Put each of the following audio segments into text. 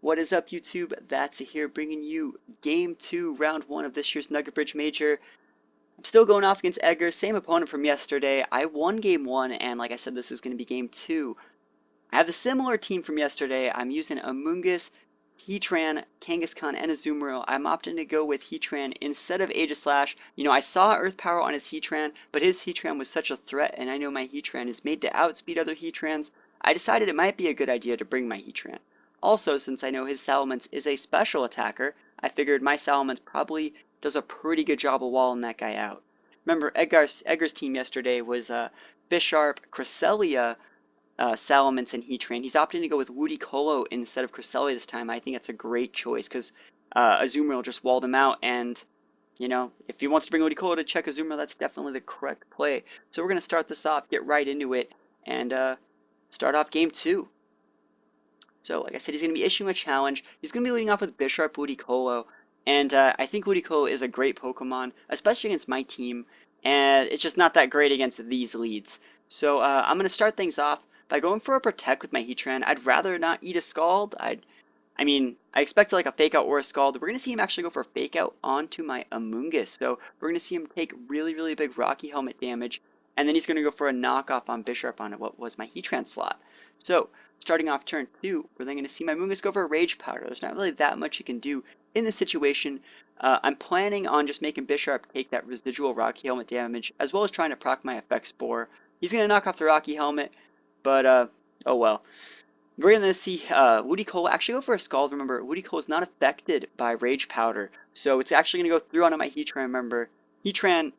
What is up, YouTube? That's here bringing you Game 2, Round 1 of this year's Nugget Bridge Major. I'm still going off against Edgar, same opponent from yesterday. I won Game 1, and like I said, this is going to be Game 2. I have the similar team from yesterday. I'm using Amoonguss, Heatran, Kangaskhan, and Azumarill. I'm opting to go with Heatran instead of Aegislash. You know, I saw Earth Power on his Heatran, but his Heatran was such a threat, and I know my Heatran is made to outspeed other Heatrans. I decided it might be a good idea to bring my Heatran. Also, since I know his Salamence is a special attacker, I figured my Salamence probably does a pretty good job of walling that guy out. Remember, Edgar's team yesterday was Bisharp, Cresselia, Salamence, and Heatran. He's opting to go with Ludicolo instead of Cresselia this time. I think that's a great choice because Azumarill just walled him out, and you know, if he wants to bring Ludicolo to check Azumarill, that's definitely the correct play. So we're going to start this off, get right into it, and start off Game 2. So, like I said, he's going to be issuing a challenge. He's going to be leading off with Bisharp Ludicolo, and I think Ludicolo is a great Pokemon, especially against my team, and it's just not that great against these leads. So I'm going to start things off by going for a Protect with my Heatran. I'd rather not eat a Scald. I expected like a Fake Out or a Scald. We're going to see him actually go for a Fake Out onto my Amoonguss. So we're going to see him take really, really big Rocky Helmet damage, and then he's going to go for a knockoff on Bisharp on what was my Heatran slot. So starting off turn 2, we're then going to see my Amoonguss go for a Rage Powder. There's not really that much you can do in this situation. I'm planning on just making Bisharp take that residual Rocky Helmet damage, as well as trying to proc my Effect Spore. He's going to knock off the Rocky Helmet, but oh well. We're going to see Ludicolo actually go for a Scald. Remember, Ludicolo is not affected by Rage Powder, so it's actually going to go through onto my Heatran. Remember, Heatran,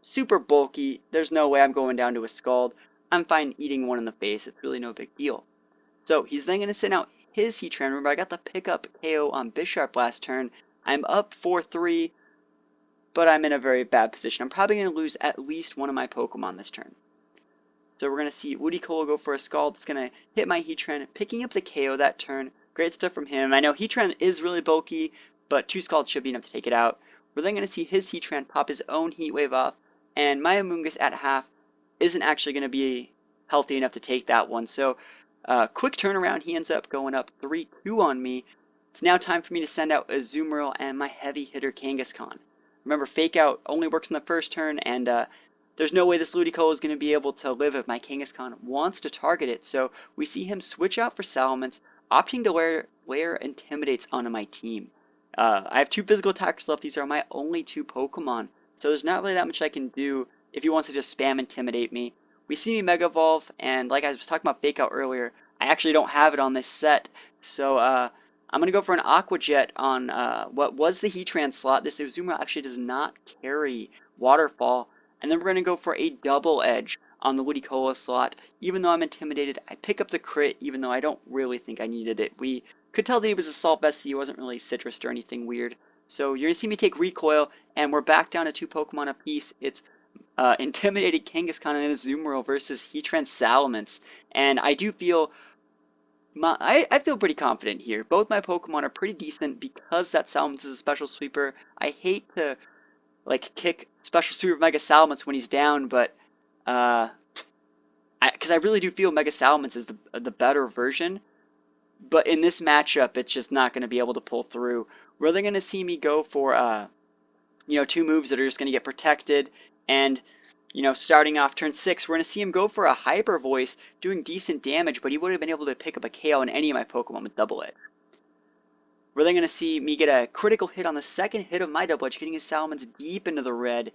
super bulky. There's no way I'm going down to a Scald. I'm fine eating one in the face. It's really no big deal. So he's then going to send out his Heatran. Remember, I got the pickup KO on Bisharp last turn. I'm up 4-3, but I'm in a very bad position. I'm probably going to lose at least one of my Pokemon this turn. So we're going to see Ludicolo go for a Scald. It's going to hit my Heatran, picking up the KO that turn. Great stuff from him. I know Heatran is really bulky, but 2 Scalds should be enough to take it out. We're then going to see his Heatran pop his own Heat Wave off, and my Amoonguss at half isn't actually going to be healthy enough to take that one. So quick turnaround, he ends up going up 3-2 on me. It's now time for me to send out Azumarill and my heavy hitter Kangaskhan. Remember, Fake Out only works in the first turn, and there's no way this Ludicolo is going to be able to live if my Kangaskhan wants to target it. So we see him switch out for Salamence, opting to layer Intimidates onto my team. I have 2 physical attackers left. These are my only 2 Pokemon. So there's not really that much I can do if he wants to just spam Intimidate me. We see me Mega Evolve, and like I was talking about Fake Out earlier, I actually don't have it on this set. So I'm going to go for an Aqua Jet on what was the Heatran slot. This Azumarill actually does not carry Waterfall. And then we're going to go for a Double Edge on the Ludicolo slot. Even though I'm intimidated, I pick up the crit, even though I don't really think I needed it. We could tell that he was Assault Vest, he wasn't really Citrus or anything weird. So you're going to see me take Recoil, and we're back down to 2 Pokemon apiece. It's Intimidated Kangaskhan and Azumarill versus Heatran Salamence. And I do feel I feel pretty confident here. Both my Pokemon are pretty decent because that Salamence is a special sweeper. I hate to like kick Special Sweeper Mega Salamence when he's down, but because I really do feel Mega Salamence is the better version. But in this matchup, it's just not going to be able to pull through. We're then going to see me go for 2 moves that are just going to get protected, and starting off turn 6, we're going to see him go for a Hyper Voice, doing decent damage, but he would have been able to pick up a KO on any of my Pokemon with Double Edge. We're then going to see me get a critical hit on the second hit of my Double Edge, getting his Salamence deep into the red.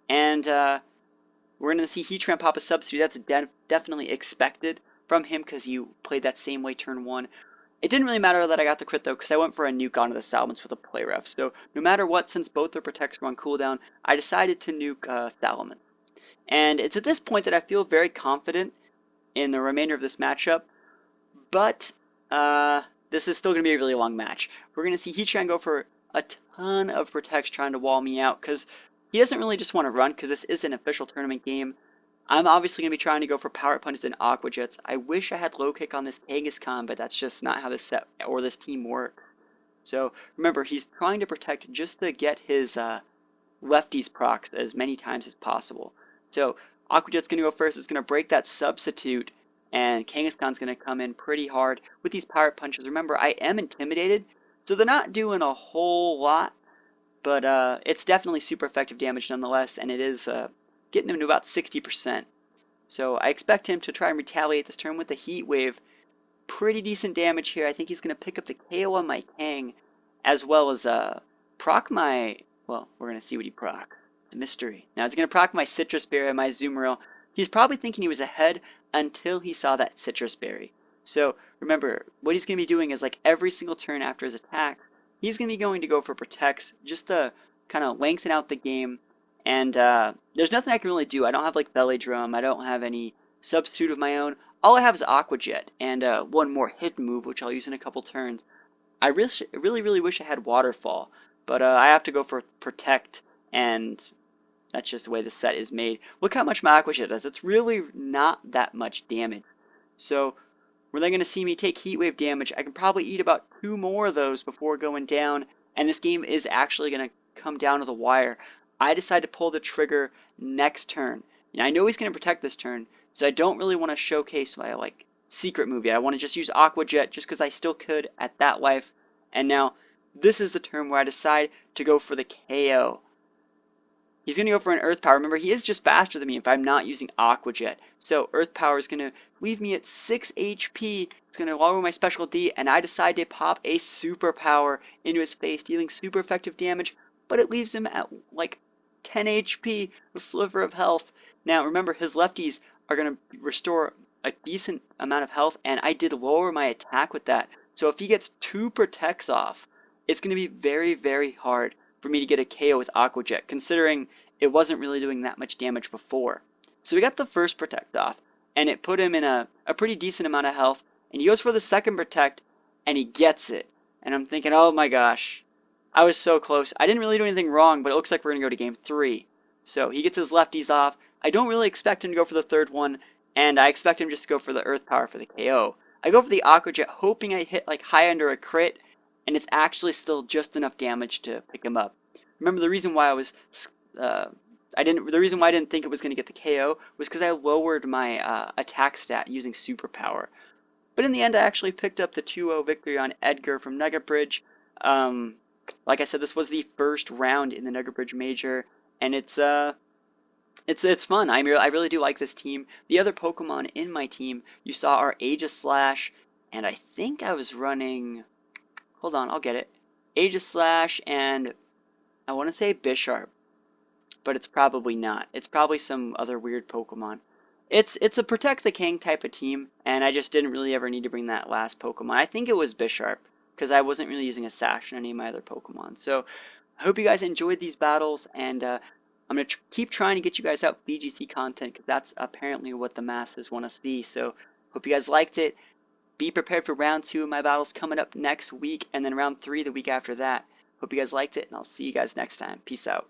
And we're going to see Heatran pop a Substitute. That's definitely expected from him because he played that same way turn 1. It didn't really matter that I got the crit though, because I went for a nuke onto the Salamence with a Play Rough. So no matter what, since both their protects were on cooldown, I decided to nuke Salamence. And it's at this point that I feel very confident in the remainder of this matchup. But this is still going to be a really long match. We're going to see Heatran go for a ton of protects trying to wall me out because he doesn't really just want to run because this is an official tournament game. I'm obviously going to be trying to go for Power Punches and Aqua Jets. I wish I had Low Kick on this Kangaskhan, but that's just not how this set or this team works. So remember, he's trying to protect just to get his lefties procs as many times as possible. So Aqua Jet's going to go first. It's going to break that Substitute and Kangaskhan's going to come in pretty hard with these Pirate Punches. Remember, I am intimidated, so they're not doing a whole lot, but it's definitely super effective damage nonetheless, and it is getting him to about 60%. So I expect him to try and retaliate this turn with the Heat Wave. Pretty decent damage here. I think he's going to pick up the KO on my Kang, as well as proc my... Well, we're going to see what he proc. It's a mystery. Now it's going to proc my Citrus Berry and my Azumarill. He's probably thinking he was ahead until he saw that Citrus Berry. So remember, what he's going to be doing is like every single turn after his attack, he's going to be going to go for Protects just to kind of lengthen out the game. And there's nothing I can really do. I don't have like Belly Drum. I don't have any substitute of my own. All I have is Aqua Jet and one more hidden move, which I'll use in a couple turns. I really wish I had Waterfall, but I have to go for Protect, and that's just the way the set is made. Look how much my Aqua Jet does. It's really not that much damage. So we're then going to see me take Heat Wave damage. I can probably eat about 2 more of those before going down, and this game is actually going to come down to the wire. I decide to pull the trigger next turn. And I know he's going to protect this turn, so I don't really want to showcase my like secret move yet. I want to just use Aqua Jet just because I still could at that life. And now this is the turn where I decide to go for the KO. He's going to go for an Earth Power. Remember, he is just faster than me if I'm not using Aqua Jet. So Earth Power is going to leave me at 6 HP. It's going to lower my Special D, and I decide to pop a Super Power into his face, dealing super effective damage, but it leaves him at like 10 HP, a sliver of health. Now, remember, his lefties are going to restore a decent amount of health, and I did lower my attack with that. So if he gets 2 Protects off, it's going to be very hard for me to get a KO with Aqua Jet, considering it wasn't really doing that much damage before. So we got the first Protect off, and it put him in a pretty decent amount of health, and he goes for the second Protect, and he gets it. And I'm thinking, oh my gosh, I was so close. I didn't really do anything wrong, but it looks like we're going to go to game 3. So he gets his lefties off. I don't really expect him to go for the third one, and I expect him just to go for the Earth Power for the KO. I go for the Aqua Jet, hoping I hit like high under a crit, and it's actually still just enough damage to pick him up. Remember, the reason why the reason why I didn't think it was going to get the KO was because I lowered my attack stat using Superpower. But in the end, I actually picked up the 2-0 victory on Edgar from Nugget Bridge. Like I said, this was the first round in the Nugget Bridge Major, and it's fun. I really do like this team. The other Pokemon in my team, you saw, are Aegislash, and I think I was running... Hold on, I'll get it. Aegislash and I want to say Bisharp, but it's probably not. It's probably some other weird Pokemon. It's a Protect the King type of team, and I just didn't really ever need to bring that last Pokemon. I think it was Bisharp, because I wasn't really using a Sash in any of my other Pokemon. So I hope you guys enjoyed these battles, and I'm going to keep trying to get you guys out VGC content, because that's apparently what the masses want to see. So hope you guys liked it. Be prepared for round 2 of my battles coming up next week, and then round 3 the week after that. Hope you guys liked it, and I'll see you guys next time. Peace out.